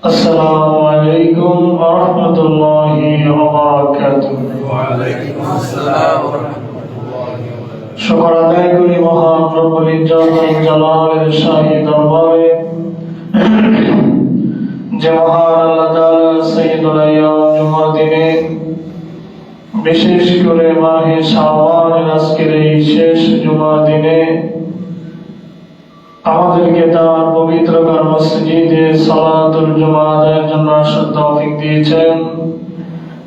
আসসালামু আলাইকুম ওয়া রাহমাতুল্লাহি ওয়া বারাকাতুহু। ওয়া আলাইকুম আসসালাম ওয়া রাহমাতুল্লাহি ওয়া বারাকাতুহু। শুকর আদায় করি মহান রব্বুল ইজ্জত ও জালালের শাহী দরবারে, যে মহান আল্লাহ তাআলা সাইয়্যিদুল আইয়াম জুমার দিনে, বিশেষ করে মাহে শাওয়ালের আজকের এই শেষ জুমার দিনে আমাদেরকে তার পবিত্র মসজিদে সালাতুল জুমা আদায়ের জন্য আসার তৌফিক দিয়েছেন।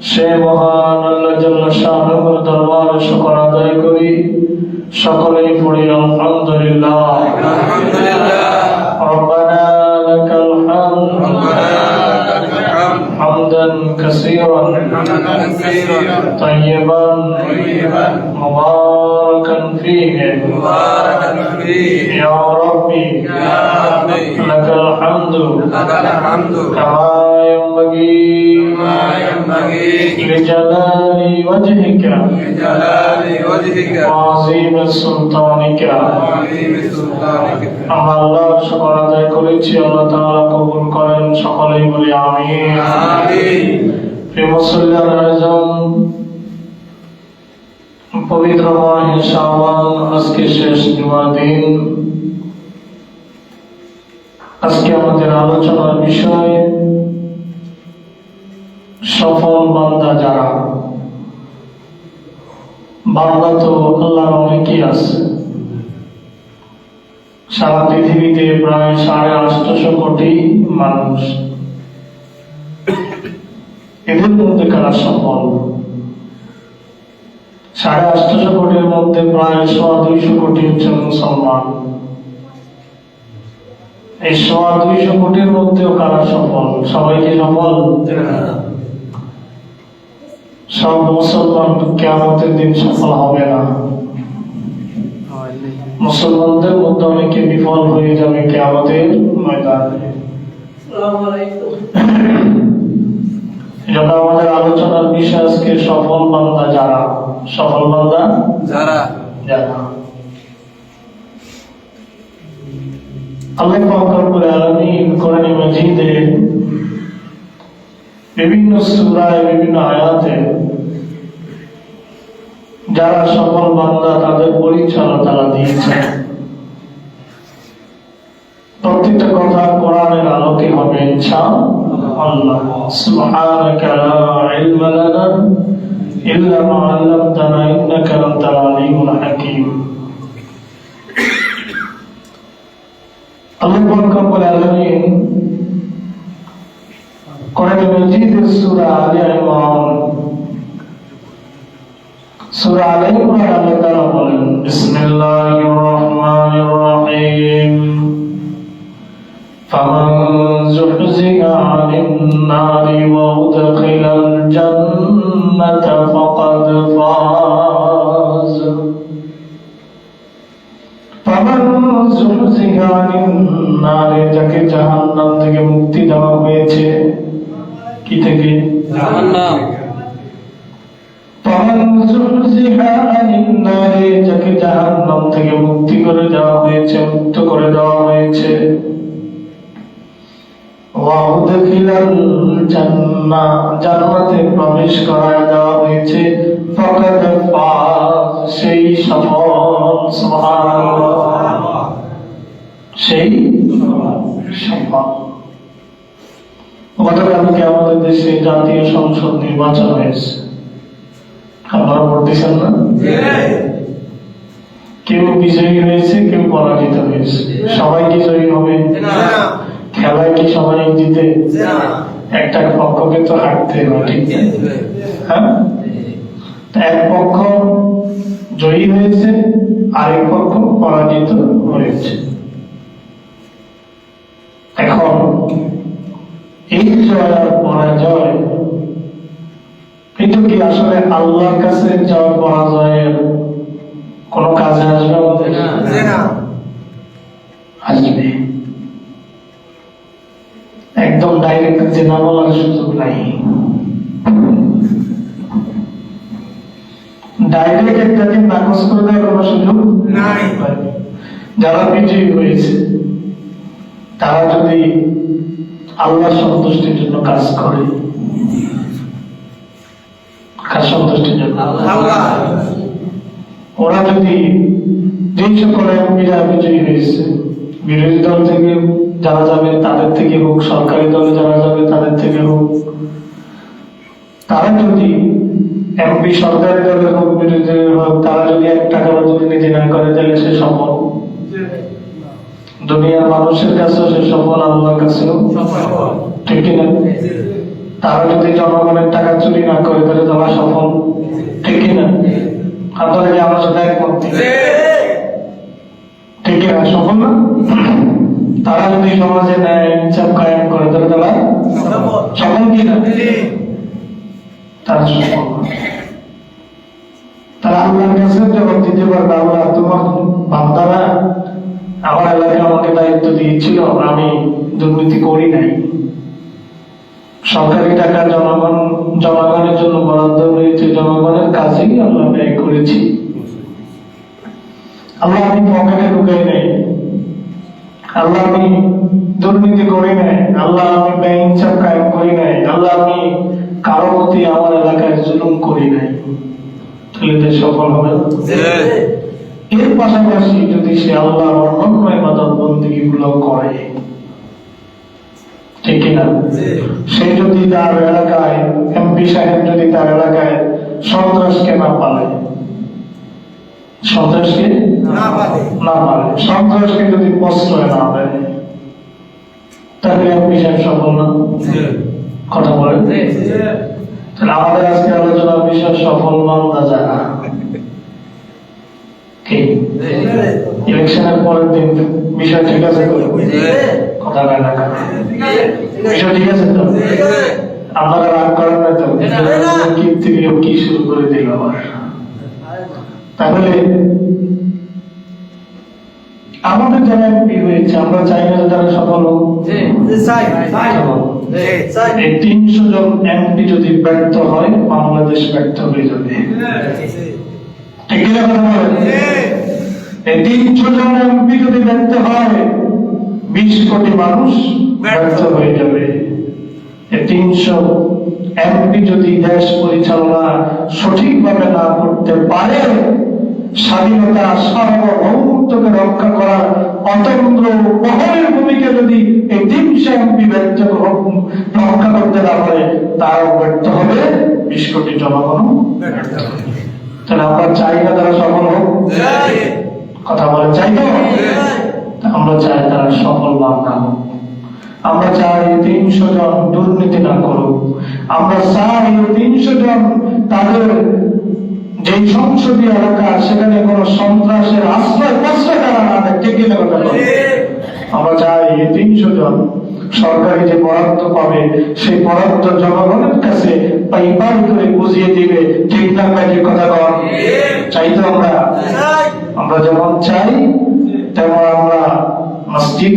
সে মহান আল্লাহ জাল্লা শানুর দরবারে শুকর আদায় করি, সকলেই পড়ি আলহামদুলিল্লাহ। আলহামদুলিল্লাহ। রব্বানা লাকাল হামদ হামদান কাসীরান তাইয়্যিবান মুবারাকান ফীহি ইয়া রাব্বি লাকাল হামদু কামা ইয়ানবাগি লিজালালি ওয়াজহিকা ওয়া আযীমি সুলতানিকা। আমরা আল্লাহর শুকর আদায় করেছি, আল্লাহ তাআলা কবুল করেন। সকলেই বলি আমিন। প্রিয় মুসল্লিয়ান আয়োজন, পবিত্র মাহে শাওয়াল, আজকে শেষ জুমার দিন। আজকে আমাদের আলোচনার বিষয় সফল বান্দা যারা। বান্দা তো আল্লাহর অনেকেই আছে। সারা পৃথিবীতে প্রায় 850 কোটি মানুষ। এদের মধ্যে কারা সফল? 850 কোটির মধ্যে প্রায় 200 কোটি হচ্ছে মুসলমান। এই 200 কোটির মধ্যেও কারা সফল? সবাই কি সফল? সব মুসলমান কিয়ামতের দিন সফল হবে না। মুসলমানদের মধ্যে অনেকে বিফল হয়ে যাবে কিয়ামতের ময়দানে। এজন্য আমাদের আলোচনার বিষয় আজকে সফল বান্দা যারা। সফল বান্দা যারা। আল্লাহ পাক রব্বুল আলামিন কোরআনে মাজিদে বিভিন্ন সূরায়, বিভিন্ন আয়াতে যারা সফল বান্দা তাদের পরিচয় তারা দিয়েছেন। প্রত্যেকটা কথা কোরআনের আলোকে হবে ইনশাআল্লাহ। সুবহানাকা লা ইলমা লানা ইল্লা মা 'আল্লামতানা ইন্নাকা আনতাল আলিমুল হাকীম। আল্লাহ পাক রব্বুল আলামিন কোরআনে মাজিদের সূরা আলে ইমরান, সূরা আলে ইমরান আল্লাহ তাআলা বলেন, বিসমিল্লাহির রহমানির রহিম, ফামান যুহজিহা আনিন নারি ওয়া উদখিলাল জান্নাতা ফাকাদ ফাজ। ফামান যুহজিহা আনিন নারি, যাকে জাহান্নাম থেকে মুক্তি দেওয়া হয়েছে। কি থেকে? জাহান্নাম। যাকে জাহান্নাম থেকে মুক্তি করে দেওয়া হয়েছে, মুক্ত করে দেওয়া হয়েছে। জান্নাতে প্রবেশ করায় দেওয়া হয়েছে। ফাকাদ ফাজ, সেই সফল। সুবহানাল্লাহ, সেই সফল। গতকালকে আমাদের দেশে জাতীয় সংসদ নির্বাচন হয়েছে। আপনারা পড়তেছেন না? কেউ বিজয়ী হয়েছে, কেউ পরাজিত হয়েছে। সবাই কি জয়ী হবে? খেলায় কি সবাই জিতে? একটা পক্ষকে তো হারতে হবে, ঠিক? হ্যাঁ, এক পক্ষ জয়ী হয়েছে, আরেক পক্ষ পরাজিত হয়েছে। এখন এই জয় আর পরাজয়, এটা কি আসলে আল্লাহর কাছে জয় পরাজয়ের কোন কাজে আসবে? আসবে। একদম ডাইরেক্ট যে না বলার সুযোগ নাই। ডাইরেক্ট একটাকে নাকচ করে দেওয়ার কোনো সুযোগ নাই। যারা বিজয়ী হয়েছে তারা যদি আল্লাহ সন্তুষ্টির জন্য কাজ করে। কার সন্তুষ্টির জন্য? ওরা যদি যেই সকল এমপিরা বিজয়ী হয়েছে, বিরোধী দল থেকে যারা যাবে তাদের থেকে হোক, সরকারি দলে যারা যাবে তাদের থেকে হোক, তারা যদি এমপি সরকারি দলের হোক বিরোধী দলের হোক, তারা যদি 1 টাকারও দুর্নীতি না করে তাহলে সে সফল। দুনিয়ার মানুষের কাছেও সে সফল, আল্লাহর কাছেও ঠিক কিনা? তারা যদি জনগণের টাকা চুরি না করে তাহলে তারা সফল, ঠিক কিনা? আপনারা কি আমার সাথে একমত? ঠিক কিনা? সফল না? তারা যদি সমাজে ন্যায় ইনসাফ কায়েম করে তাহলে তারা সফল কিনা? তারা সফল। তারা আল্লাহর কাছে জবাব দিতে পারবে, আল্লাহ তোমার বান্দারা আমার এলাকায় আমাকে দায়িত্ব দিয়েছিল, আমি দুর্নীতি করি নাই, সরকারি টাকা জনগণের জন্য বরাদ্দ হয়েছে, জনগণের কাছেই আল্লাহ ব্যয় করেছি, আল্লাহ আমি পকেটে ঢুকাই নাই, আল্লাহ আমি দুর্নীতি করি নাই, আল্লাহ আমি ব্যয় ইনসাফ কায়েম করি নাই, আল্লাহ আমি কারো প্রতি আমার এলাকায় জুলুম করি নাই, তাহলে সফল হবে। এর পাশাপাশি যদি সে আল্লাহর অন্যান্য ইবাদত বন্দেগী গুলো করে, ঠিক কিনা? সে যদি তার এলাকায় এমপি সাহেব যদি তার এলাকায় সন্ত্রাসকে না পালে, সন্ত্রাসকে না পালে, সন্ত্রাসকে যদি প্রশ্রয় না দেয়, তাহলে এমপি সাহেব সফল না? কথা বলেন। তাহলে আমাদের আজকে আলোচনার বিষয় সফল বান্দা যারা। ইলেকশনের পরের দিন বিষয় ঠিক আছে তো? কথা বলে না, বিষয় ঠিক আছে তো? আপনারা রাগ করেন না তো? কি শুরু করে দিল আবার? তাহলে আমাদের যারা এমপি হয়েছে, আমরা চাই না তারা সফল হোক। এই 300 জন এমপি যদি ব্যর্থ হয়, বাংলাদেশ ব্যর্থ হয়ে যাবে। ঠিক কিনা কথা বলেন? এই 300 জন এমপি যদি ব্যর্থ হয়, 20 কোটি মানুষ ব্যর্থ হয়ে যাবে। এই 300 এমপি যদি দেশ পরিচালনা সঠিকভাবে না করতে পারে, স্বাধীনতা সার্বভৌমত্বকে রক্ষা করার অতন্ত্র প্রহরের ভূমিকা যদি এই 300 এমপি রক্ষা করতে না পারে, তারাও ব্যর্থ হবে, 20 কোটি জনগণ ব্যর্থ হবে। তাহলে আমরা চাই না তারা সফল হোক? কথা বলে চাই তো? আমরা চাই তারা সফল বান্দা হোক। আমরা চাই 300 জন দুর্নীতি না করুক। আমরা চাই 300 জন তাদের যে সংসদীয় এলাকা সেখানে কোন সন্ত্রাসের আশ্রয় প্রশ্রয় তারা না দেয়। ঠিক কিনা কথা বলে? আমরা চাই 300 জন সরকারি যে বরাদ্দ পাবে সেই বরাদ্দ জনগণের কাছে পাইবার করে বুঝিয়ে দিবে। ঠিক না ভাই? কথা বল। চাই তো আমরা যেমন চাই তেমন আমরা মসজিদ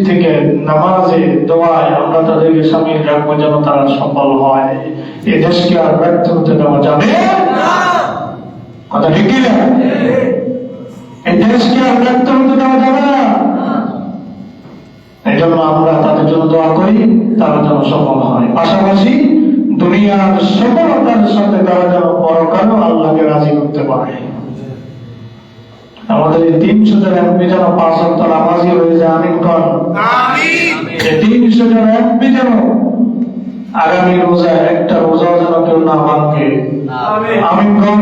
থেকে নামাজে দোয়ায় আমরা তাদেরকে সামিল রাখবো যেন তারা সফল হয়। এ দেশকে আর ব্যর্থ হতে দেওয়া যাবে না। কথা ঠিক কিনা? এই দেশকে আর ব্যর্থ হতে দেওয়া যাবে না। এই জন্য আমরা তাদের জন্য দোয়া করি, তারা যেন সফল হয়। পাশাপাশি দুনিয়ার সফলতার সাথে তারা যেন পরকালেও আল্লাহকে রাজি করতে পারে। আমাদের এই 300 জন এমপি যেন 5 ওয়াক্ত নামাজি হয়ে যায়। আমিন কর। এই 300 জন এমপি যেন আগামী রোজায় একটা রোজাও যেন কেউ না ভাঙে। আমিন কর।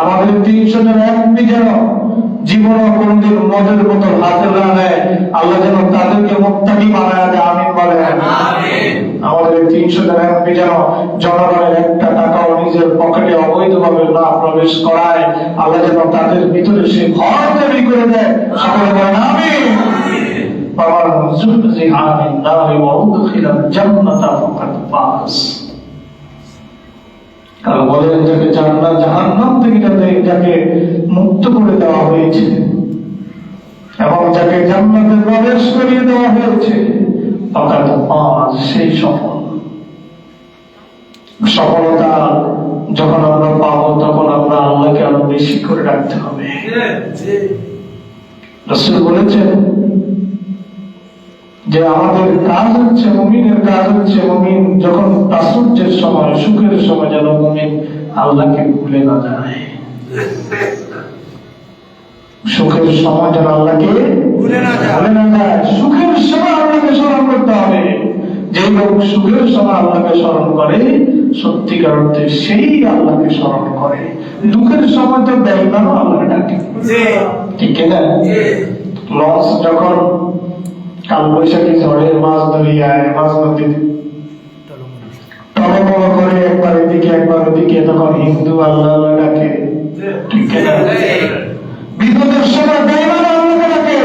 আমাদের 300 জন এমপি যেন জীবনে কোনদিন মদের বোতল হাতে না নেয়, আল্লাহ যেন তাদেরকে মুত্তাকি বানায় দেয়। আমিন বলেন। আমাদের 300 জন এমপি যেন জনগণের একটা টাকাও নিজের পকেটে অবৈধভাবে না প্রবেশ করায়, আল্লাহ যেন তাদের ভিতরে সে ঘর তৈরি করে দেয়। সকলে বলেন আমিন। বাবার যুবজি আমিন নারে ওয়াউদখিলাল জান্নাতা ফাকাদ ফাজ। কারণ বলেন যাকে জান্নাত জাহান্নাম থেকে যাকে মুক্ত করে দেওয়া হয়েছে এবং যাকে জান্নাতে প্রবেশ করিয়ে দেওয়া হয়েছে, ফাকাদ ফাজ, সেই সফল। সফলতা যখন আমরা পাবো তখন আমরা আল্লাহকে আরো বেশি করে রাখতে হবে। রাসূল বলেছেন যে আমাদের কাজ হচ্ছে, মুমিনের কাজ হচ্ছে, মুমিন যখন প্রাচুর্যের সময়, সুখের সময় যেন মুমিন আল্লাহকে ভুলে না যায়। সুখের সময় যেন আল্লাহকে ভুলে না যায়। সুখের সময় আল্লাহকে স্মরণ করতে হবে। যে লোক সুখের সময় আল্লাহকে স্মরণ করে, সত্যিকার অর্থে সেই আল্লাহকে স্মরণ করে। দুঃখের সময় তো বেঈমানও আল্লাহকে ডাকে, ঠিক কিনা? লঞ্চ যখন কাল বৈশাখী ঝড়ে মাছ ধরিয়ায়, মাছ নদীতে টলমল করে একবার এদিকে একবার ওদিকে, তখন হিন্দু আল্লাহ আল্লাহ ডাকে, ঠিক কিনা? বিপদের সময় বেঈমান আল্লাহকে ডাকে।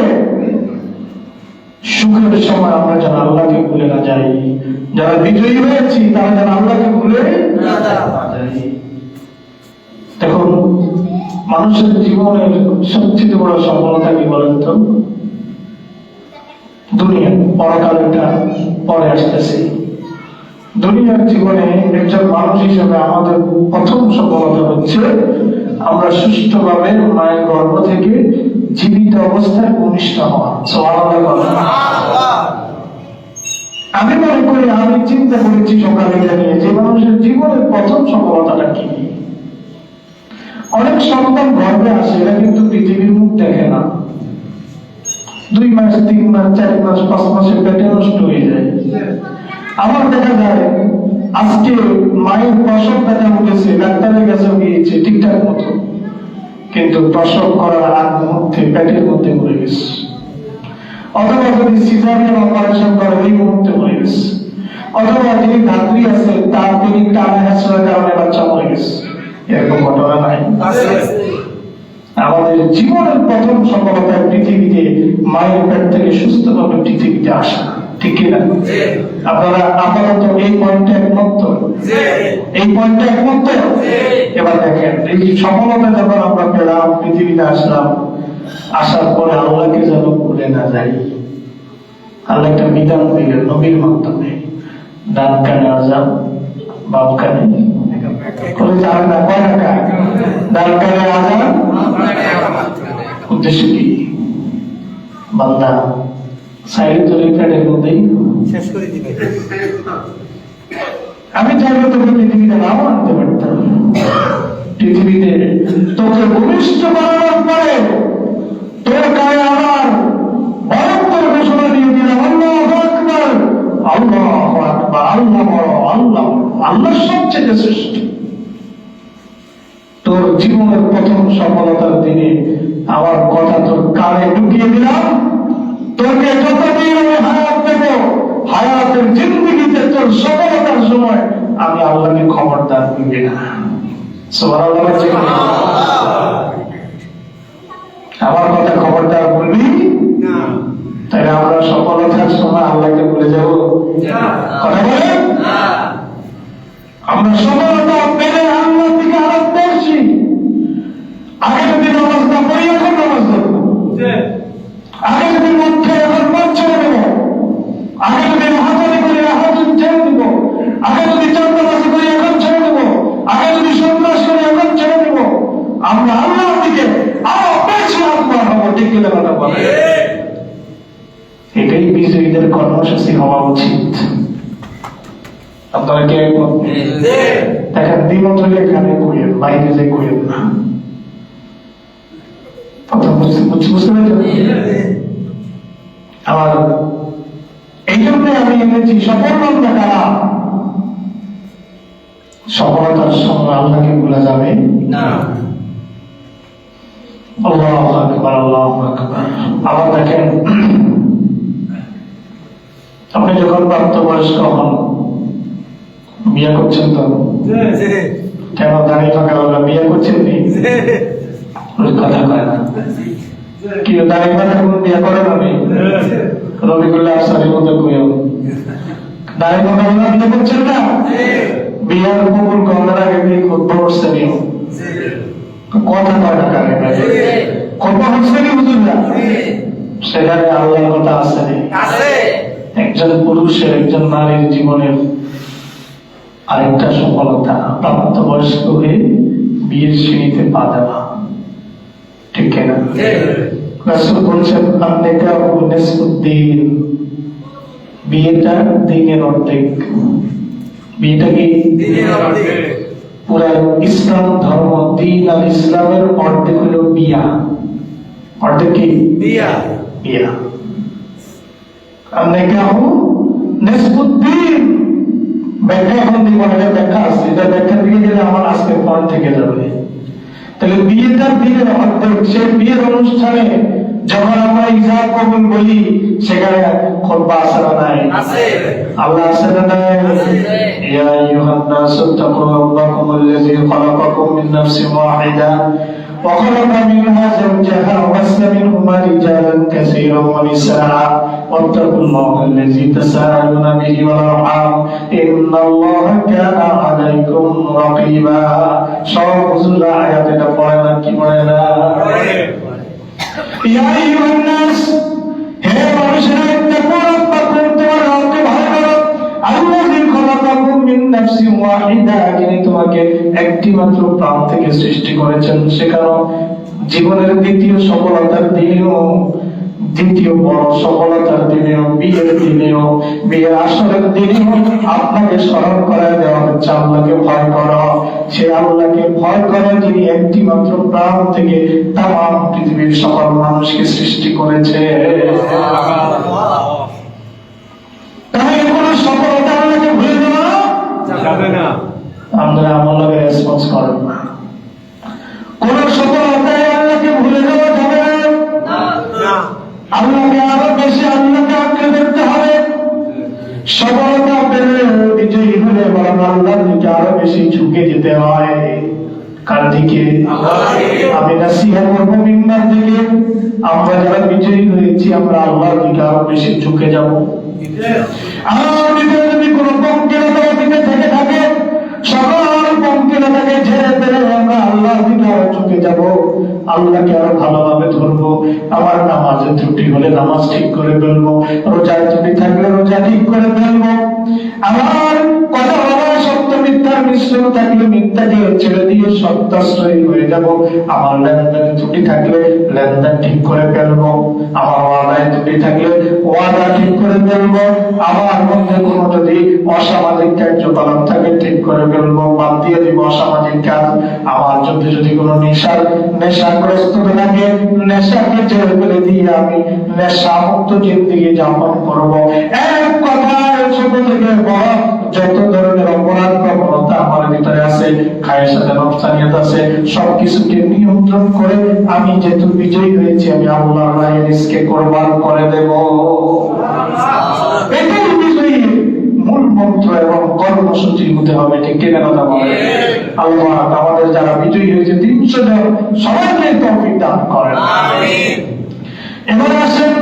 সুখের সময় আমরা যেন আল্লাহকে ভুলে না যাই। যারা বিজয়ী হয়েছি তারা যেন আল্লাহকে ভুলে না যাই। দেখুন, মানুষের জীবনের সবচেয়ে বড় সফলতা কি বলেন তো? দুনিয়া, পরকালটা পরে আসতেছে। দুনিয়ার জীবনে একজন মানুষ হিসেবে আমাদের প্রথম সফলতা হচ্ছে আমরা সুষ্ঠুভাবে মায়ের গর্ভ থেকে জীবিত অবস্থায় ভূমিষ্ঠ হওয়া। আমি মনে করি, আমি চিন্তা করেছি সকালে জানিয়ে যে মানুষের জীবনের প্রথম সফলতাটা কি। অনেক সন্তান গর্ভে আসে, এরা কিন্তু পৃথিবীর মুখ দেখে না। 2 মাস, 3 মাস, 4 মাস, 5 মাসের পেটে নষ্ট হয়ে যায়। আমার দেখা যায় আজকে মায়ের প্রসব ব্যথা উঠেছে, ডাক্তারের কাছে গিয়েছে ঠিকঠাক মতো, কিন্তু প্রসব করার আগ মুহূর্তে পেটের মধ্যে মরে গেছে। অথবা যদি সিজারিয়ান অপারেশন করে ওই মুহূর্তে মরে গেছে। অথবা যিনি ধাত্রী আছে তার তিনি টানা হেঁচড়ার কারণে বাচ্চা মরে গেছে। এরকম ঘটনা নাই? আমাদের জীবনের প্রথম সফলতা পৃথিবীতে মায়ের পেট থেকে সুস্থভাবে পৃথিবীতে আসা, ঠিক কিনা? আপনারা আপাতত এই পয়েন্টে একমত? এই পয়েন্টে একমত? এবার দেখেন, এই সফলতা যখন আমরা পেলাম, পৃথিবীতে আসলাম, আসার পরে আল্লাহকে যেন ভুলে না যাই। আল্লাহ একটা বিধান দিলেন নবীর মাধ্যমে, ডান কানে আযান, বাম কানে করে যাবে না। কয় টাকা? ডান কানে আযান, উদ্দেশ্য কি? বান্দা সাইড ধরে পেটের মধ্যেই শেষ করে দিবে। আমি চাইলে তোকে পৃথিবীতে নাও আনতে পারতাম। পৃথিবীতে তোকে ভূমিষ্ঠ বানানোর পরে তোর গায়ে আমার বরত্বের ঘোষণা দিয়ে দিলাম, আল্লাহু আকবার, আল্লাহু আকবার, আল্লাহ বড়, আল্লাহ আল্লাহ সবচেয়ে শ্রেষ্ঠ। তোর জীবনের প্রথম সফলতার দিনে আমার কথা তোর কানে ঢুকিয়ে দিলাম। তোকে যতদিন আমি হায়াত দেব, হায়াতের জিন্দগিতে তোর সফলতার সময় আমি আল্লাহকে খবরদার দিবি না। সুবহানাল্লাহ। আমার কথা খবরদার বলবি না, তাই আমরা সফলতার সময় আল্লাহকে ভুলে যাব? কথা বলেন। আমরা সফলতা পেলে আল্লাহ থেকে আরো করছি। আগে যদি নামাজ না পড়ি, এখন নামাজ ধরবো। আগে যদি মদ খাই, এখন মদ ছেড়ে দেবো। আগে যদি হাজারি করি, হাজার ছেড়ে দেবো। আগে যদি চন্দ্রবাসী করি, এখন ছেড়ে দেবো। আগে যদি সন্ত্রাস করি, এখন ছেড়ে দেবো। আমরা আল্লাহর দিকে আরো বেশি আগ্রহ হবো, ঠিক কিনা কথা বলে? এটাই বিজয়ীদের কর্মসূচি হওয়া উচিত। আপনারা কে দেখেন, দ্বিমত হলে এখানে কইেন, বাইরে যে কইেন না। বুঝতে পেরেছেন? আমার এই জন্য আমি এনেছি সফল বান্দা কারা? সফলতার সময় আল্লাহকে ভুলা যাবে না। আল্লাহু আকবার, আল্লাহু আকবার। আবার দেখেন, আপনি যখন প্রাপ্তবয়স্ক হন, বিয়ে করছেন তো? কেন দাঁড়িয়ে ফাঁকা হলো? বিয়ে করছেন নি? কথা কয় না কি? দাঁড়িয়ে ফাঁকা কোন বিয়ে করেন? আমি রবিকুল্লাহ আফসারির মতো কইও দাঁড়িয়ে ফাঁকা হলো, বিয়ে করছেন না? বিয়ের কবুল করার আগে বিয়ে করতে পারছেন? কথা কয় না কানে কানে কথা হচ্ছে কি বুঝুন? সেখানে আল্লাহর কথা আছে। একজন পুরুষের, একজন নারীর জীবনের আরেকটা সফলতা প্রাপ্তবয়স্ক হয়ে বিয়ের শ্রেণীতে পা দেওয়া, ঠিক কিনা? রাসূল বলছেন, বিয়েটা দিনের অর্ধেক। বিয়েটা কি পুরা ইসলাম ধর্ম, দিন আর ইসলামের অর্ধেক হলো বিয়া। অর্ধেক কি? বিয়া। আর নিকাহ নিসফুদ্দিন। ব্যাখ্যা এখন দিব, এটা ব্যাখ্যা আছে, এটা ব্যাখ্যা দিয়ে গেলে আমার আজকের পয়েন্ট থেকে যাবে। তাহলে বিয়েটা দিনের অর্ধেক। সেই বিয়ের অনুষ্ঠানে যখন আমরা ইজাব কবুল বলি, সেখানে খুতবা আছে না নাই? আল্লাহ আছে না নাই? ইয়া আইয়ুহান নাসু তাকু রাব্বাকুমুল্লাযী খালাকাকুম মিন নাফসিন ওয়াহিদা ওয়া খালাকা মিনহা যাওজাহা ওয়া বাসসা মিনহুমা রিজালান কাসীরান ওয়া নিসাআ ওয়াত্তাকুল্লাহাল্লাযী তাসাআলুনা বিহি ওয়াল আরহাম ইন্নাল্লাহা কানা আলাইকুম রাকীবা। সব হুজুররা আয়াত এটা পড়ে না কি পড়ে না? ইয়া আইয়ুহান নাস, হে মানুষেরা, ইত্তাকু রাব্বাকুম, তোমার রবকে ভয় করো। আল্লাযী খালাকাকুম মিন নাফসিন ওয়াহিদা, যিনি তোমাকে একটি মাত্র প্রাণ থেকে সৃষ্টি করেছেন। সেখানে জীবনের দ্বিতীয় সফলতার দিনেও, দ্বিতীয় বড় সফলতার দিনেও, বিয়ের দিনেও, বিয়ের আসরের দিনেও আপনাকে স্মরণ করায় দেওয়া হচ্ছে আল্লাহকে ভয় করো। সে আল্লাহকে ভয় করে যিনি একটি মাত্র প্রাণ থেকে তামাম পৃথিবীর সকল মানুষকে সৃষ্টি করেছে। তাই কোনো সফলতা আল্লাহকে ভুলে দেওয়া যাবে না। আমরা আল্লাহকে রেসপন্স করব না। কোন সফলতায় আল্লাহকে ভুলে দেওয়া যাবে না। আল্লাহকে আরো বেশি আল্লাহকে আঁকড়ে ধরতে হবে। সফলতা পেলে, বিজয়ী হলে বরং আল্লাহর দিকে আরো বেশি ঝুঁকে যেতে হয়। কার দিকে? আমি নাসিহত করব মিম্বার থেকে, আমরা যারা বিজয়ী হয়েছি আমরা আল্লাহর দিকে আরো বেশি ঝুঁকে যাব। আমার ভিতরে যদি কোনো পঙ্কিলতা অতীতে থেকে থাকে, সকল পঙ্কিলতাকে ঝেড়ে ফেলে আমরা আল্লাহর দিকে আরো ঝুঁকে যাব, আল্লাহকে আরো ভালোভাবে ধরবো। আমার নামাজে ত্রুটি হলে নামাজ ঠিক করে ফেলবো, রোজায় ত্রুটি থাকলে রোজা ঠিক করে ফেলবো। আমার কথা বলা সত্য মিথ্যার মিশ্রণ থাকলে মিথ্যাকে ছেড়ে দিয়ে সত্যাশ্রয়ী হয়ে যাব। আমার লেনদেনে ত্রুটি থাকলে লেনদেন ঠিক করে ফেলবো। আমার ওয়াদায় ত্রুটি থাকলে ওয়াদা ঠিক করে ফেলবো। আমার মধ্যে কোনো যদি অসামাজিক কার্যকলাপ থাকে ঠিক করে ফেলবো, বাদ দিয়ে দিব অসামাজিক কাজ। আমার যদি কোনো নেশাগ্রস্ত থাকে, নেশাকে ছেড়ে ফেলে দিয়ে আমি নেশামুক্ত জিন্দেগি যাপন করবো। এক কথায় ছোট থেকে বড় যত ধরনের অপরাধ প্রবণতা আমার ভিতরে আছে, খায়ের সাথে নফসানিয়ত আছে, সবকিছুকে নিয়ন্ত্রণ করে আমি যেহেতু বিজয়ী হয়েছি, আমি আল্লাহর রাহে রিজকে কুরবান করে দেব। এটাই বিজয়ী মূল মন্ত্র এবং কর্মসূচি হতে হবে। ঠিক কিনা কথা বলে? আল্লাহ আমাদের যারা বিজয়ী হয়েছে 300 জন সবাইকে তৌফিক দান করেন। আমিন। এবার আসেন,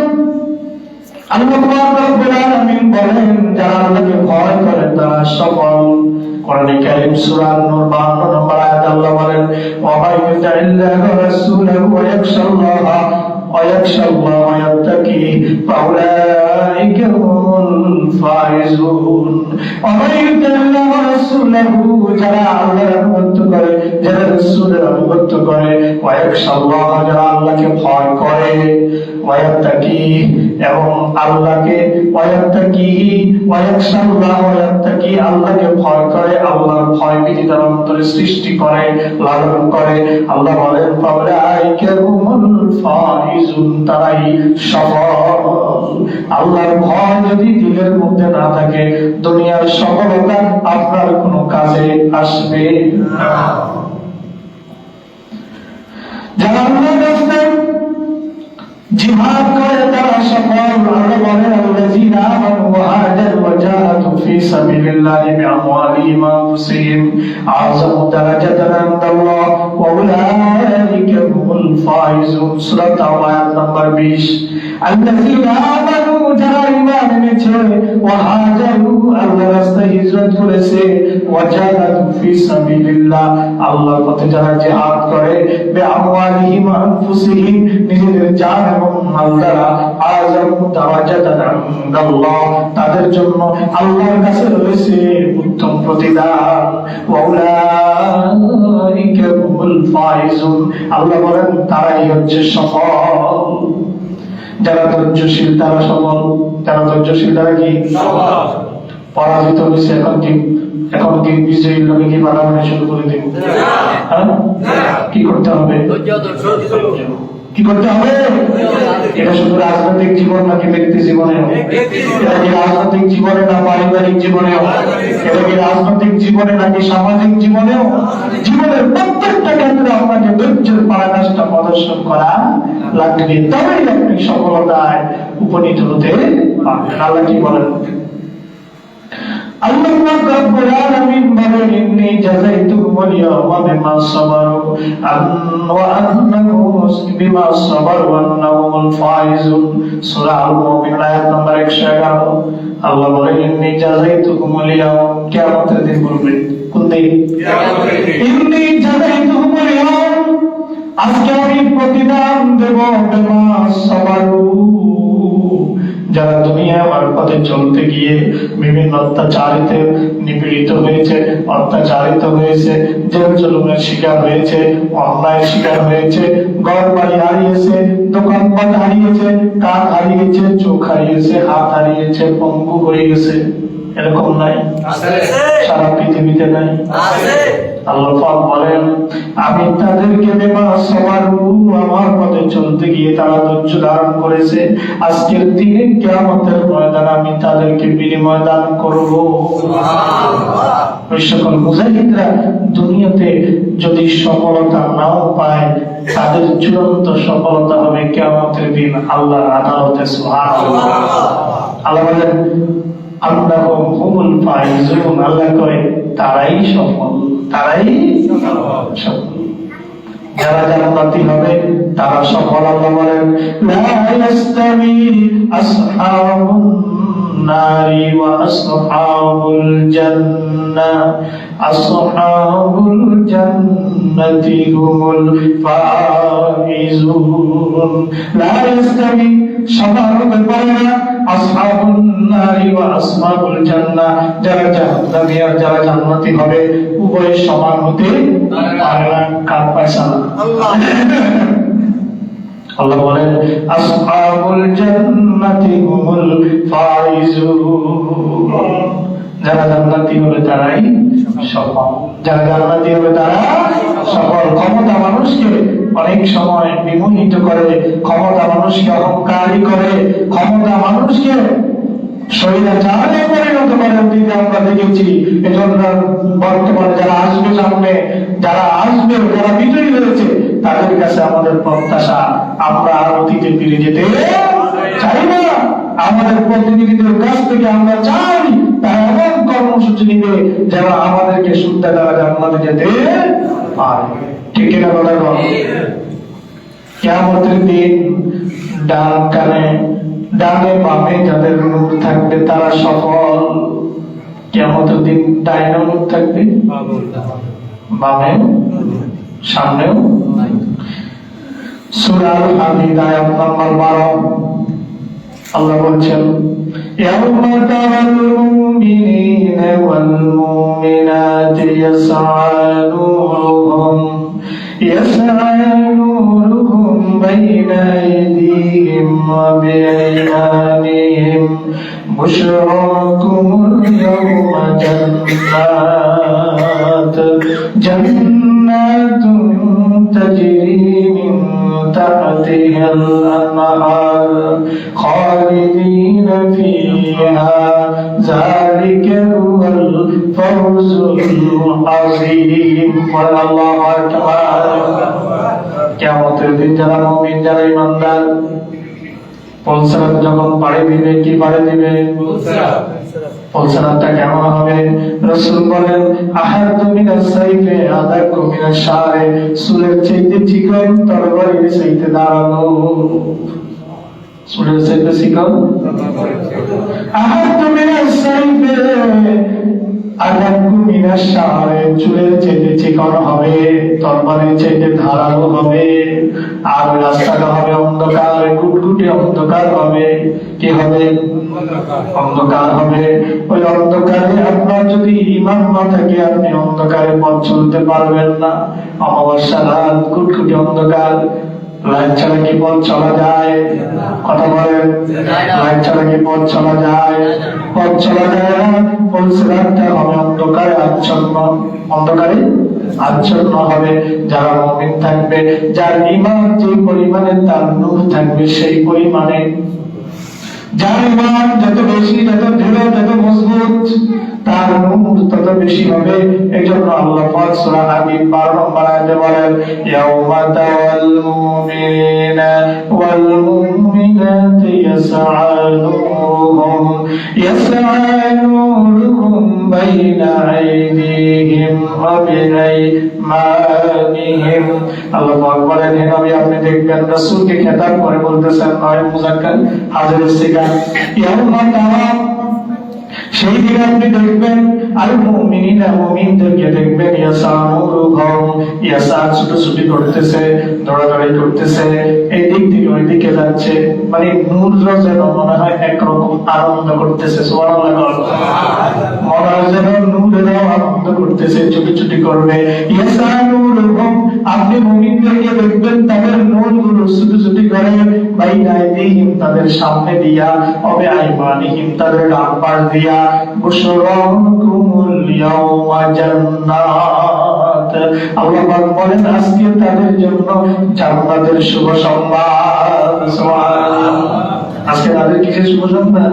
আল্লাহ রাব্বুল আলামিন বলেন যারা আল্লাহকে ভয় করে তারা সফল। কোরআনে কারীম সূরা নূর 52 নম্বর আয়াতে আল্লাহ বলেন, ওয়া মাইয়ুতি'ল্লাহা ওয়া রাসূলাহু ওয়া ইয়াখশাল্লাহা ওয়া ইয়াখশাল্লাহা ওয়া ইয়াত্তাকি ফাউলাইকা হুমুল ফাইজুন। ওয়া মাইয়ুতি'ল্লাহা ওয়া রাসূলাহু, যারা আল্লাহর আনুগত্য করে, যারা রাসূলের আনুগত্য করে, ওয়া ইয়াখশাল্লাহা, যারা আল্লাহকে ভয় করে, ওয়া ইয়াত্তাকি, এবং আল্লাহকে আল্লাহকে ভয় করে, আল্লাহর ভয় ভীতি তার অন্তরে সৃষ্টি করে, লালন করে। আল্লাহ বলেন ফাউলাইকা হুমুল ফাইজুন, তারাই সফল। আল্লাহর ভয় যদি দিলের মধ্যে না থাকে, দুনিয়ার সফলতা আপনার কোনো কাজে আসবে না। যারা আল্লাহর রাস্তায় জিহাদ করে তারা সফল। আল্লাহ বলেন আল্লাযীনা আমানু ওয়া হাজারু ওয়া জাহাদু ফী সাবিলিল্লাহি বিআমওয়ালিহিম ওয়া আনফুসিহিম আ'যামু দারাজাতান ইনদাল্লাহ ওয়া উলাইকা হুমুল ফাইজুন। সূরা তাওবা আয়াত নাম্বার 20। আল্লাযীনা আমানু, যারা ঈমান এনেছে, ওয়া হাজারু, আল্লাহর রাস্তায় হিজরত করেছে, ওয়া জাহাদু ফী সাবিলিল্লাহ, আল্লাহর পথে যারা জিহাদ করে, বিআমওয়ালিহিম ওয়া আনফুসিহিম, নিজেদের জান এবং মাল দ্বারা, আ'যামু দারাজাতান ইনদাল্লাহ, তাদের জন্য আল্লাহর কাছে রয়েছে উত্তম প্রতিদান। ওয়া উলাইকা হুমুল ফাইজুন, আল্লাহ বলেন তারাই হচ্ছে সফল। যারা ধৈর্যশীল তারা সফল। যারা ধৈর্যশীল তারা কি পরাজিত হয়েছে, এখন কি বিজয়ীর লোকে কি বানানো শুরু করে দেব? হ্যাঁ, কি করতে হবে? কি করতে হবে? এটা শুধু রাজনৈতিক জীবন নাকি ব্যক্তি জীবনে? এটা কি রাজনৈতিক জীবনে না পারিবারিক জীবনেও? এটা কি রাজনৈতিক জীবনে নাকি সামাজিক জীবনেও? জীবনের প্রত্যেকটা ক্ষেত্রে আপনাকে ধৈর্যের পরাকাষ্ঠা প্রদর্শন করা লাগবে, তবেই আপনি সফলতায় উপনীত হতে পারবেন। আল্লাহ কি বলেন? আল্লাহ রাব্বুল আলামিন বলেন, ইন্নী জাযাইতুহুমুল ইয়াওমা বিমা সাবারু ওয়া আন্নাহুম বিমা সাবারু আন্নাহুমুল ফাইজুন। সূরা আল-মুমিনুন আয়াত নম্বর 111। আল্লাহ বলেন, ইন্নী জাযাইতুহুমুল ইয়াওম, কিয়ামতের দিন বলবেন। কোন দিন? কিয়ামতের দিন। ইন্নী জাযাইতুহুমুল ইয়াওম, আজকে আমি প্রতিদান দেব বিমা সাবারু, যারা দুনিয়া আমার পথে চলতে গিয়ে বিভিন্ন অত্যাচারিতে নিপীড়িত হয়েছে, অত্যাচারিত হয়েছে, জেল জুলুমের শিকার হয়েছে, অন্যায়ের শিকার হয়েছে, ঘর বাড়ি হারিয়েছে, দোকানপাট হারিয়েছে, কান হারিয়েছে, চোখ হারিয়েছে, হাত হারিয়েছে, পঙ্গু হয়ে গেছে। এরকম নাই? সারা পৃথিবীতে নাই? আল্লাহ পাক বলেন, আমি তাদেরকে আমার পথে চলতে গিয়ে তারা ধৈর্য ধারণ করেছে, আজকের দিনে কিয়ামতের ময়দানে আমি তাদেরকে বিনিময় দান করব। ওই সকল মুজাহিদরা দুনিয়াতে যদি সফলতা নাও পায়, তাদের চূড়ান্ত সফলতা হবে কিয়ামতের দিন আল্লাহর আদালতে। সুবহানাল্লাহ। আল্লাহ বলেন, আন্নাহুম হুমুল ফাইজুন, আল্লাহ কয় তারাই সফল, তারাই সফল। যারা জান্নাতি হবে তারা সফল। আল্লাহ বলেন, লা ইয়াস্তাবি আসহাবুন নারি ওয়া আসহাবুল জান্নাহ, আসহাবুল জান্নাতি হুমুল ফাইজুন। লা ইয়াস্তাবি, সমান হতে পারে না, আসহাবুন নারি ওয়া আসহাবুল জান্নাহ, যারা জান্নাতি আর যারা জান্নাতি হবে উভয় সমান হতে পারে না। কার পয়সা? আল্লাহ বলেন, আসহাবুল জান্নাতি হুমুল ফাইজুন, যারা জান্নাতি হবে তারাই সফল, যারা জান্নাতি হবে তারা সফল। ক্ষমতা মানুষকে অনেক সময় বিমোহিত করে, ক্ষমতা মানুষকে অহংকারী করে, ক্ষমতা মানুষকে স্বৈরাচারে পরিণত করে, অতীতে আমরা দেখেছি। এজন্য বর্তমানে যারা আসবে সামনে, যারা আসবে, যারা বিজয়ী হয়েছে, তাদের কাছে আমাদের প্রত্যাশা, আমরা আর অতীতে ফিরে যেতে চাই না। আমাদের প্রতিনিধিদের কাছ থেকে আমরা চাই তারা এমন কর্মসূচি নিবে যারা আমাদেরকে শুদ্ধ দ্বারা জান্নাতে যেতে পারে। ঠিক কিনা কথা বল? কিয়ামতের দিন ডান কানে, ডানে বামে যাদের নূর থাকবে তারা সফল। কিয়ামতের দিন ডাইনে নূর থাকবে, বামে, সামনেও। সূরা আল-হাদিদ আয়াত নম্বর 12 আল্লাহ বলছেন, ইয়াউমা তারাল মুমিনিনা ওয়াল মুমিনাতি ইয়াসআ নূরুহুম বাইনা আইদিহিম ওয়া বিআইমানিহিম বুশরাকুমুল ইয়াওমা জান্নাতুন তাজরি মিন তাহতিহাল আনহার খালিদিনা ফিহা যালিকা হুয়াল ফাওজুল আযীম। আল্লাহু আকবার। কিয়ামতের দিন যারা মুমিন, যারা ঈমানদার, পলসারাত যখন পাড়ি দিবে, কি পাড়ি দিবে? পলসারাতটা কেমন হবে? রাসূল বলেন, আহাদু মিনাস সাইফে আদাকু মিনাশ শারে, চুলের চাইতে চিকন, তরবারির চাইতে ধারালো। চুলের চাইতে চিকন, আহাদু মিনাস সাইফে আদাকু মিনাশ শারে, চুলের চাইতে চিকন হবে, তরবারির চাইতে ধারালো হবে। আর রাস্তাটা হবে অন্ধকার, গুটগুটি অন্ধকার হবে। কি হবে? অন্ধকার হবে। ওই অন্ধকারে আপনার যদি ঈমান না থাকে, আপনি অন্ধকারে পথ চলতে পারবেন না। অমাবস্যা রাত, গুটগুটি অন্ধকার। লাইট ছাড়া কি পথ চলা যায়? কথা বলেন, লাইট ছাড়া কি পথ চলা যায়? পথ চলা যায় না। বলছে রাতটা হবে অন্ধকারে আচ্ছন্ন, অন্ধকারে আচ্ছন্ন হবে। যারা মুমিন থাকবে, যার ঈমান যে পরিমাণে, তার নূর থাকবে সেই পরিমাণে। যার ঈমান যত বেশি, যত দৃঢ়, যত মজবুত, তার নূর তত বেশি হবে। এজন্য আল্লাহ পাক সূরা হাদীদ 12 নম্বর আয়াতে বলেন, ইয়াউমা তাওয়াল মুমিনিনা ওয়াল মুমিনাতি ইয়াসআলুহুম বাইনা আইদিহিম ওয়া বিআইমানিহিম। আল্লাহ পাক বলেন, হে নবী আপনি দেখবেন, রাসূলকে খেতাব করে বলতেছেন, নয় মুযাক্কার হাজির সিগা, ইয়াউমা তাওয়াল, সেই দিন আপনি দেখবেন আল মুমিনিনা, মুমিনদেরকে দেখবেন, ইয়াসানুরুহুম, ইয়াসা ছুটোছুটি করতেছে, দৌড়াদৌড়ি করতেছে, এই দিক থেকে ওই দিকে যাচ্ছে, মানে নূর যেন মনে হয় একরকম আনন্দ করতেছে। সুবহানাল্লাহ, মনে হয় যেন নূরেরাও আনন্দ করতেছে, ছুটি করবে। ইয়াসানুরুহুম, আপনি মুমিনদেরকে দেখবেন তাদের নূরগুলো ছুটি করে, বাইনা আইদিহিম, তাদের সামনে দিয়া, ওয়া আইমানিহিম, তাদের ডান পাশ দিয়া। বুশরাকুমুল ইয়াউমা জান্নাত, আল্লাহ পাক বলেন আজকে তাদের জন্য জান্নাতের শুভ সংবাদ। সুবহানাল্লাহ, আজকে তাদের কিসের শুভ সংবাদ?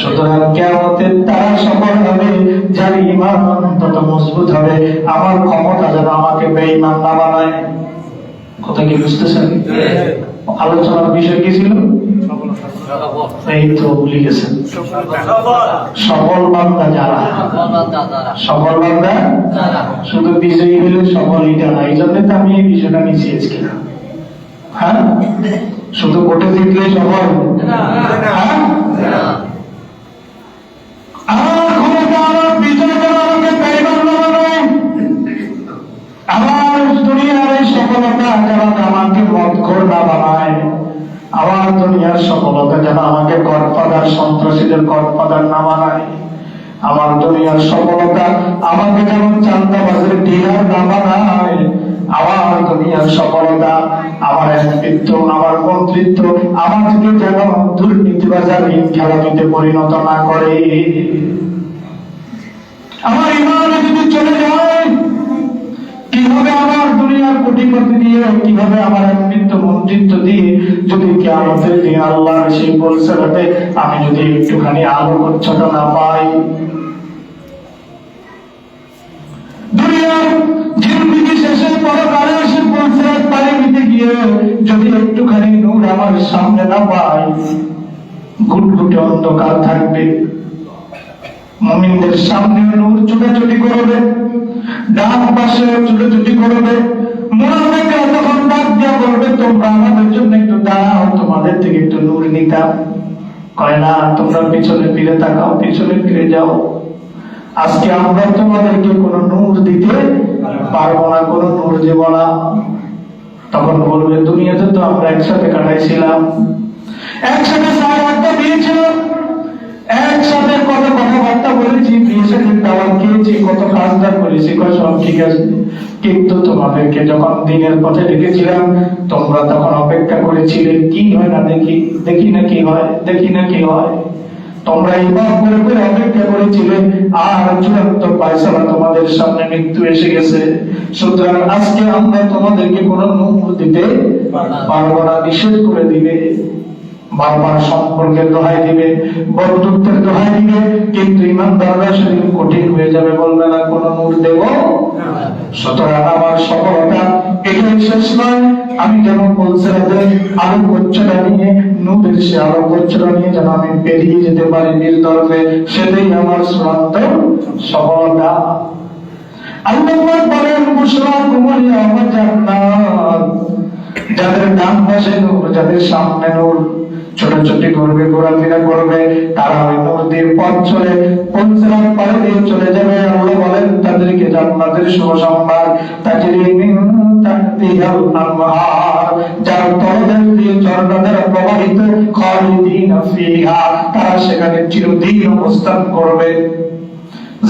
সুতরাং কিয়ামতের তারা সফল হবে যার ঈমান তত মজবুত হবে। আমার ক্ষমতা যেন আমাকে বেঈমান না বানায়। কথা কি বুঝতেছেন? আলোচনার বিষয় কি ছিল? এই তো ভুলে গেছেন। সফল বান্দা যারা, সফল বান্দা শুধু বিজয়ী হলে সফল এটা না। এই জন্য তো আমি এই বিষয়টা নিচ্ছি আজকে। হ্যাঁ, শুধু ভোটে জিতলে সফল? হ্যাঁ, আমার ক্ষমতা, আমার বিজয় যেন আমাকে বেঈমান না বানায়। আমার দুনিয়ার এই সফলতা যেন আমাকে মদখোর না বানায়। আমার দুনিয়ার সফলতা যেন আমাকে গডফাদার, সন্ত্রাসীদের গডফাদার না বানায়। আমার দুনিয়ার সফলতা আমাকে যেন চাঁদাবাজের ডিলার না বানায়। আমার দুনিয়ার সফলতা, আমার এমপিত্ব, আমার মন্ত্রিত্ব আমাকে যেন দুর্নীতিবাজার খেলাপিতে পরিণত না করে। আমার ঈমান যদি চলে যায়, কিভাবে আমার দুনিয়ার কোটিপতি দিয়ে, কিভাবে আমার এমপিত্ব, মন্ত্রিত্ব দিয়ে যদি কিয়ামতের দিন আল্লাহর সেই পরিসরাতে আমি যদি একটুখানি আলোকচ্ছটা না পাই, দুনিয়ার জিন্দেগি শেষে পরকালে এসে পরিসরাত পাড়ি দিতে গিয়ে যদি একটুখানি নূর আমার সামনে না পাই, ঘুটঘুটে অন্ধকার থাকবে। মুমিনদের সামনে নূর ছুটাছুটি করবে, ডান পাশে ছুটাছুটি করবে। মুনাফিকরা তখন ডাক দিয়া বলবে, তোমরা আমাদের জন্য একটু দাঁড়াও, তোমাদের থেকে একটু নূর নিতাম। কয় না, তোমরা পিছনে ফিরে তাকাও, পিছনে ফিরে যাও, আজকে আমরা তোমাদেরকে কোনো নূর দিতে পারবো না, কোনো নূর দেব না। তখন বলবে, দুনিয়াতে তো আমরা একসাথে কাটাইছিলাম, একসাথে সারাটা দিয়েছিলাম, একসাথে কত কথাবার্তা বলেছি, বিয়ে সাথে দাওয়াত খেয়েছি, কত কাজদার করেছি, সব ঠিক আছে, কিন্তু তোমাদেরকে যখন দিনের পথে রেখেছিলাম তোমরা তখন অপেক্ষা করেছিলে কি হয় না দেখি, দেখি না কি হয়, দেখি না কি হয়। তোমরা ঈমান করে করে অপেক্ষা করেছিলে, আর চূড়ান্ত ফয়সালা তোমাদের সামনে মৃত্যু এসে গেছে। সুতরাং আজকে আমরা তোমাদেরকে কোনো নূর দিতে পারবো না, নিষেধ করে দিবে। বারবার সম্পর্কের দোহাই দিবে, বন্ধুত্বের দোহাই দিবে, কিন্তু ইমানদাররা সেদিন কঠিন হয়ে যাবে, বলবে না কোনো নূর দেব। সুতরাং আমার সফলতা এটাই শেষ নয়, আমি যেন বলছিলাম আলোকচ্ছটা নিয়ে, নূরের সে আলোকচ্ছটা নিয়ে যেন আমি পেরিয়ে যেতে পারি নির্দর্ভে, সেটাই আমার চূড়ান্ত সফলতা। আল্লাহ বলেন, বুশরাকুমুল ইয়াউমা জান্নাত, যাদের ডান পাশে নূর, যাদের সামনে নূর, ছোটাছুটি করবে, ঘোরাফেরা করবে, তারা ওই নূর দিয়ে পথ চলে পঞ্চরাত পাড়ি দিয়ে চলে যাবে। আল্লাহ বলেন তাদেরকে জান্নাতের শুভ সংবাদ, তাজরি মিন তাহতিহাল আনহার, যার তলদেশ দিয়ে ঝর্ণাধারা প্রবাহিত, খালিদিনা ফিহা, তারা সেখানে চিরদিন অবস্থান করবে।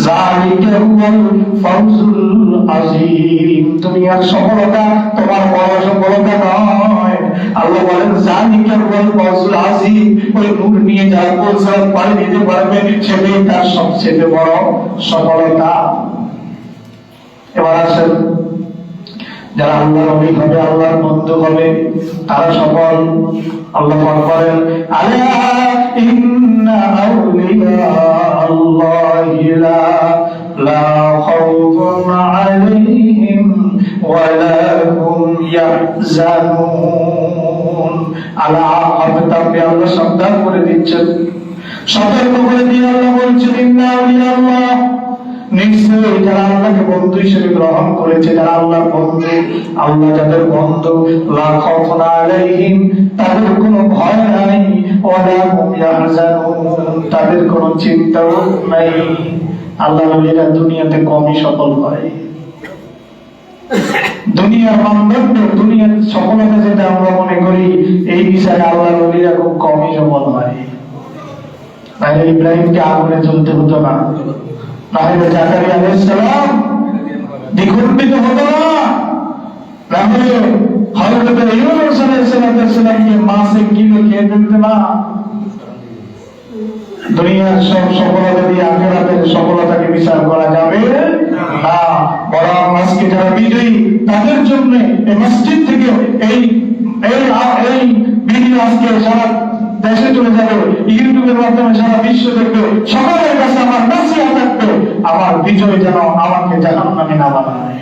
যালিকা হুয়াল ফাউজুল আযীম। দুনিয়ার সফলতা তোমার বড় সফলতা নয়। আল্লাহ বলেন যালিকা হুয়াল ফাউজুল আযীম। ওই নূর নিয়ে যারা পৌঁছাতে পারে দিতে পারবে সেটাই তার সবচেয়ে বড় সফলতা। এবার আসেন যারা আল্লাহর নবী হবে, আল্লাহর বন্ধু হবে, তারা সফল। আল্লাহ বলেন আলা ইন্না আউলিয়া আল্লাহি লা খাউফুন আলাইহিম ওয়া লা হুম ইয়াহজানুন। আলা আবতাকে আল্লাহ সাবধান করে দিচ্ছেন, সতর্ক করে দিয়ে আল্লাহ বলছেন ইন্না আউলিয়া আল্লাহ, নিশ্চয়ই যারা আল্লাহকে বন্ধু হিসেবে গ্রহণ করেছে, যারা আল্লাহর বন্ধু, আল্লাহ যাদের বন্ধু, লা খাউফুন আলাইহিম তাদের কোনো ভয় নাই, ওয়া লা হুম ইয়াহজানুন তাদের কোনো চিন্তাও নাই। আল্লাহ নবীরা দুনিয়াতে কমই সফল হয়। দুনিয়ার মানদণ্ড, দুনিয়ার সফলতা যেটা আমরা মনে করি, এই বিষয়ে আল্লাহ নবীরা খুব কমই সফল হয়। তাহলে ইব্রাহিমকে আগুনে জ্বলতে হতো না, তাহলে জাকারিয়া আলাইহিস সালাম দ্বিগুণিত হতো না, তাহলে হযরত ইউনূস আলাইহিস সালামকে মাছে কিলো খেয়ে ফেলতে না। দুনিয়ার সব সফলতা দিয়ে আখিরাতের সফলতাকে বিচার করা যাবে না। বরং আজকে যারা বিজয়ী তাদের জন্য এই মসজিদ থেকে এই ভিডিও আজকে সারা দেশে চলে যাবে, ইউটিউবের মাধ্যমে সারা বিশ্ব দেখবে। সকলের কাছে আমার নসিহত থাকবে, আমার বিজয় যেন আমাকে জাহান্নামে না বানায়,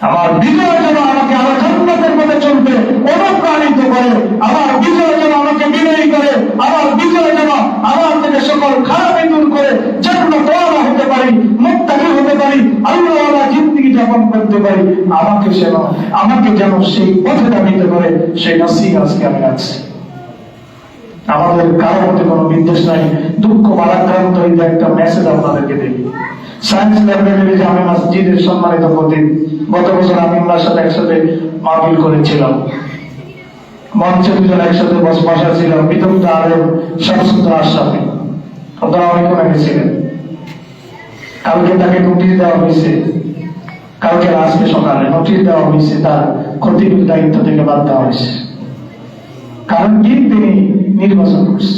আমার বিজয় যেন আমাকে আরো জান্নাতের পথে চলতে অনুপ্রাণিত করে, আমার বিজয় যেন আমাকে বিনয়ী করে, আমার বিজয় যেন আমার থেকে সকল খারাপ দূর করে জান্নাতওয়ালা হতে পারি, মুত্তাকি হতে পারি, আল্লাহওয়ালা জিন্দেগি যাপন করতে পারি। আমাকে যেন সেই পথে ধাবিত করে, সেই নসিহত আজকে আমি রাখছি। আমাদের কারোর মধ্যে কোনো বিদ্বেষ নাই। দুঃখ ভারাক্রান্ত হইতে একটা মেসেজ আপনাদেরকে দিই। সায়েন্স ল্যাবরেটরি জামে মসজিদের সম্মানিত খতিব, গত বছর আমি ওনার সাথে একসাথে মাহফিল করেছিলাম। মঞ্চে দুজন একসাথে বসা ছিলাম, বিদগ্ধ আলেম শামসুদ্দৌলা আশরাফি, আপনারা অনেকক্ষণ আগে ছিলেন। কালকে তাকে নোটিশ দেওয়া হয়েছে, কালকে আজকে সকালে নোটিশ দেওয়া হয়েছে, তার খতিবের দায়িত্ব থেকে বাদ দেওয়া হয়েছে। কারণ কি, তিনি নির্বাচন করছে,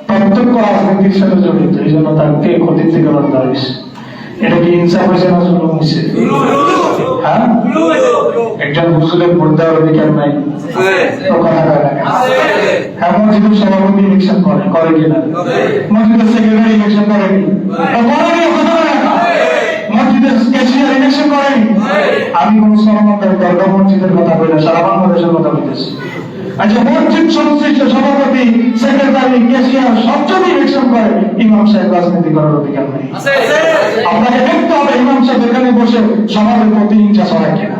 প্রত্যক্ষ রাজনীতির সাথে জড়িত, এই জন্য তাকে খতিব থেকে বাদ দেওয়া হয়েছে। এটা কি ইনসাফ হয়েছে না জুলুম হয়েছে? হ্যাঁ, একজন হুজুরের ভোট দেওয়ার অধিকার নাই, তো কথা কয় না। হ্যাঁ, মসজিদের সভাপতি ইলেকশন করে কিনা? মসজিদের সেক্রেটারি ইলেকশন করেনি, মসজিদের ক্যাশিয়ার ইলেকশন করেনি। আমি কোন সরকার দরগা মসজিদের কথা বলি না, সারা বাংলাদেশের কথা বলতেছি। আচ্ছা, মসজিদ সংশ্লিষ্ট সভাপতি, সেক্রেটারি, ক্যাশিয়ার সব যদি ইলেকশন করে, ইমাম সাহেব রাজনীতি করার অধিকার নেই। আপনাকে দেখতে হবে ইমাম সাহেব এখানে বসে সমাজের প্রতিহিংসা ছড়ায় কিনা।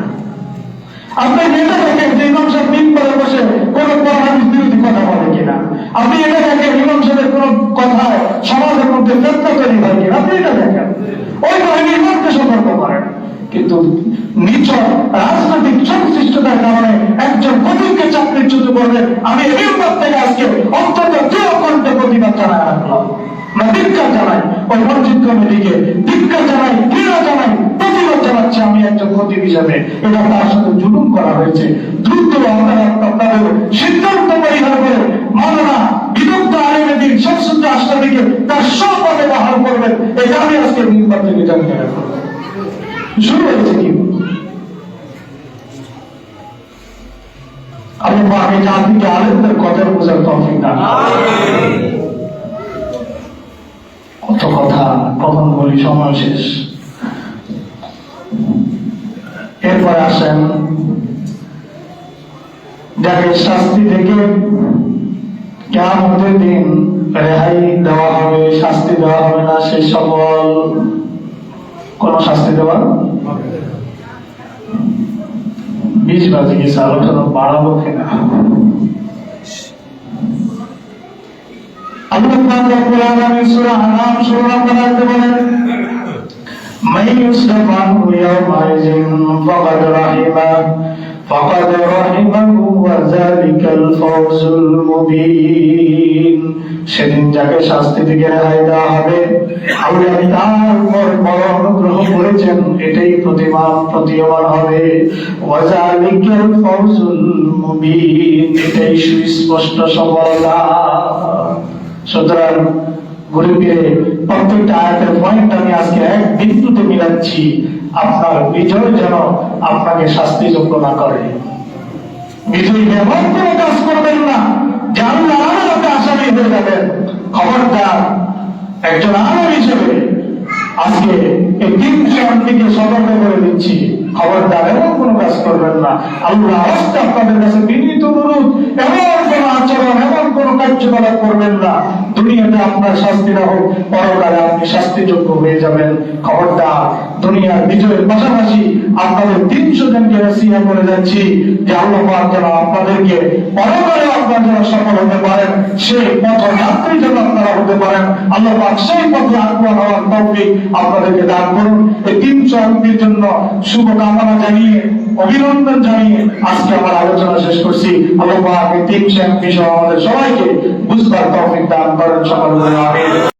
আপনি এটা দেখেন যে ইমাম সাহেব মিম্বরে বসে কোন কোরআন বিরোধী কথা বলে কিনা। আপনি এটা দেখেন ইমাম সাহেবের কোন কথায় সমাজের মধ্যে ফিতনা তৈরি হয় কিনা। আপনি এটা দেখেন, ওই বাহিনী ইমামকে সতর্ক করেন। কিন্তু নিচক রাজনৈতিক সংশ্লিষ্টতার কারণে একজন খতিবকে চাকরিচ্যুত করবেন, আমি এই মিম্বর থেকে আজকে অত্যন্ত দৃঢ় কণ্ঠে প্রতিবাদ জানাই রাখলাম। আমরা ধিক্কার জানাই ওই মসজিদ কমিটিকে, ধিক্কার জানাই, ঘৃণা জানাই, প্রতিবাদ জানাচ্ছি আমি একজন খতিব হিসাবে। এটা তার সাথে জুলুম করা হয়েছে। দ্রুত আপনারা আপনাদের সিদ্ধান্ত পরিহার করে মাওলানা বিদগ্ধ আলেম দ্বীন শামসুদ্দৌলা আশরাফিকে তার সপদে বহাল করবেন, এটা আমি আজকে মিম্বর থেকে জানিয়ে রাখলাম। শুরু হয়েছে কি? আল্লাহ পাক এই জাতিকে আলেমদের কথা বোঝার তৌফিক দান করুন। কত কথা কখন বলি, সময় শেষ। এরপরে আসেন যাকে শাস্তি থেকে কিয়ামতের দিন রেহাই দেওয়া হবে, শাস্তি দেওয়া হবে না, সে সকল কোন শাস্তি দেওয়া 20 বাজে গেছে, আলোচনা বাড়াবো কিনা। আল্লাহ পাক রব্বুল আলামিন সূরা আনাম 16 নম্বর আয়াতে বলেন, মান ইউসরাফ আনহু ইয়াওমাইযিন ফাকাদ রাহিমা فقد رحمه وذلك الفوز المبين। সেদিন যাকে শাস্তি থেকে রেহাই দেওয়া হবে, আল্লাহ তার উপর বড় অনুগ্রহ করেছেন, এটাই প্রতীয়মান হবে। ওয়াজালিকাল ফাউজুল মুবিন, এটাই সুস্পষ্ট সফলতা। সুতরাং ঘুরে ফিরে প্রত্যেকটা আয়াতের পয়েন্ট আমি আজকে এক বিন্দুতে মিলাচ্ছি, আপনার বিজয় যেন আপনাকে শাস্তিযোগ্য না করে। বিজয়ী এমন কোনো কাজ করবেন না যে আল্লাহ আদালতে আসামি হয়ে যাবেন। খবরদার, একজন আলেম হিসেবে আজকে এই তিনশো দিকে সতর্ক করে দিচ্ছি, খবরদার এমন কোনো কাজ করবেন না। আল্লাহ আজকে আপনাদের কাছে বিনীত অনুরোধ, এমন কোন আচরণ, এমন কোন কার্যকলাপ করবেন না দুনিয়াতে আপনার শাস্তি না হোক, পরকালে আপনি শাস্তিযোগ্য হয়ে যাবেন। খবরদার, দুনিয়ার বিজয়ের পাশাপাশি আপনাদের 300 জনকে নসিহত করে যাচ্ছি যে আল্লাহ পাক যেন আপনাদেরকে পরকালে আপনারা যেন সফল হতে পারেন, সেই পথযাত্রী যেন আপনারা হতে পারেন। আল্লাহ পাক সেই পথে আগুয়ান হওয়ার তৌফিক আপনাদেরকে দান করুন। এই 300 আত্মীর জন্য শুভকামনা জানিয়ে, অভিনন্দন জানিয়ে আজকে আমার আলোচনা শেষ করছি। আল্লাহ পাক এই 300 বিষয় আমাদের সবাইকে বুঝবার তৌফিক দান করেন। সকল আমিন।